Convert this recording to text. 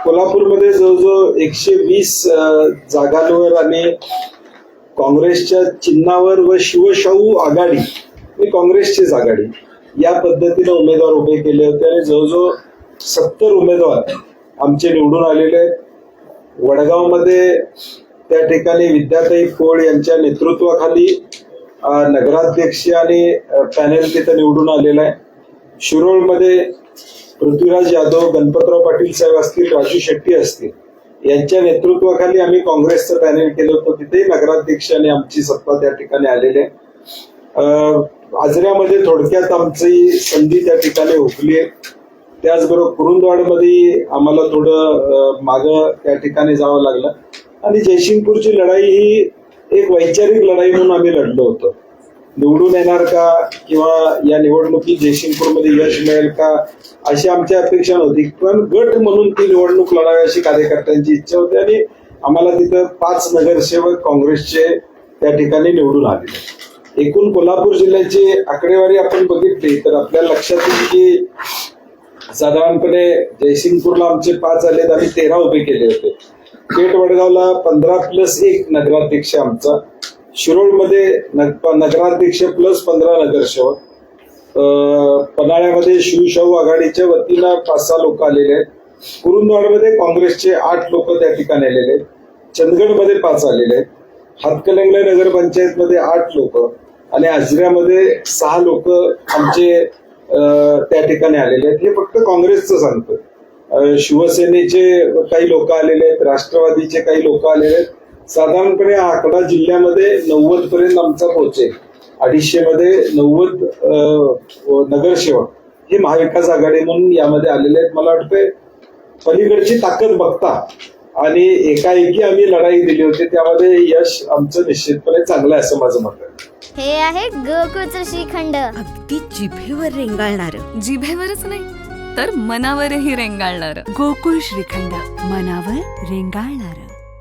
कोल्हापूरमध्ये जवळजवळ 120 जागांवर आणि काँग्रेसच्या चिन्हावर व शिवशाहू आघाडी ही काँग्रेसचीच आघाडी या पद्धतीने उमेदवार उभे केले होते आणि जवळजवळ 70 उमेदवार आमचे निवडून आलेले आहेत. वडगावमध्ये त्या ठिकाणी विद्याताई खोड यांच्या नेतृत्वाखाली नगराध्यक्ष आणि पॅनेल तिथं निवडून आलेला आहे. शिरोळमध्ये पृथ्वीराज यादव, गणपतराव पाटील साहेब असतील, राजू शेट्टी असतील यांच्या नेतृत्वाखाली आम्ही काँग्रेसचं पॅनेल केलं होतं. तिथेही नगराध्यक्ष आणि आमची सत्ता त्या ठिकाणी आलेली आहे. आजऱ्यामध्ये थोडक्यात आमची संधी त्या ठिकाणी हुकली आहे. त्याचबरोबर कुरुंदवाडमध्ये आम्हाला थोडं मागं त्या ठिकाणी जावं लागलं आणि जयसिंगपूरची लढाई ही एक वैचारिक लढाई म्हणून आम्ही लढलो होतो. निवडून येणार का किंवा या निवडणुकीत जयसिंगपूरमध्ये यश मिळेल का अशी आमची अपेक्षा नव्हती, पण गट म्हणून ती निवडणूक लढावी अशी कार्यकर्त्यांची इच्छा होती आणि आम्हाला तिथं 5 नगरसेवक काँग्रेसचे त्या ठिकाणी निवडून आले. एकूण कोल्हापूर जिल्ह्याची आकडेवारी आपण बघितली तर आपल्याला लक्षात येईल की साधारणपणे जयसिंगपूरला आमचे 5 आलेत, आम्ही 13 उभे केले होते. पेठ वडगावला 15+1 नगराध्यक्ष आमचा. शिरोळमध्ये नगराध्यक्ष +15 नगरसेवक. पन्हाळ्यामध्ये शिवशाहू आघाडीच्या वतीनं 5-6 लोक आलेले आहेत. कुरुंदवाडमध्ये काँग्रेसचे 8 लोक त्या ठिकाणी आलेले आहेत. चंदगडमध्ये 5 आलेले आहेत. हातकणंगले नगरपंचायतमध्ये 8 लोक आणि आजऱ्यामध्ये 6 लोक आमचे त्या ठिकाणी आलेले आहेत. हे फक्त काँग्रेसचं सांगतोय. शिवसेनेचे काही लोक आलेले आहेत, राष्ट्रवादीचे काही लोक आलेले आहेत. साधारणपणे हा आकडा जिल्ह्यामध्ये 90 पर्यंत आमचा पोहोचेल. 250 मध्ये 90 नगरसेवक हे महाविकास आघाडी म्हणून यामध्ये आलेले आहेत. मला वाटतंय पलीकडची ताकद बघता आणि एकाएकी आम्ही लढाई दिली होती त्यामध्ये यश आमचं निश्चितपणे चांगलं आहे असं माझं मत आहे. हे आहे गोकुळचं श्रीखंड, अगदी जिभेवर रेंगाळणार. जिभेवरच नाही तर मनावरही रेंगाळणार. गोकुळ श्रीखंड, मनावर रेंगाळणार.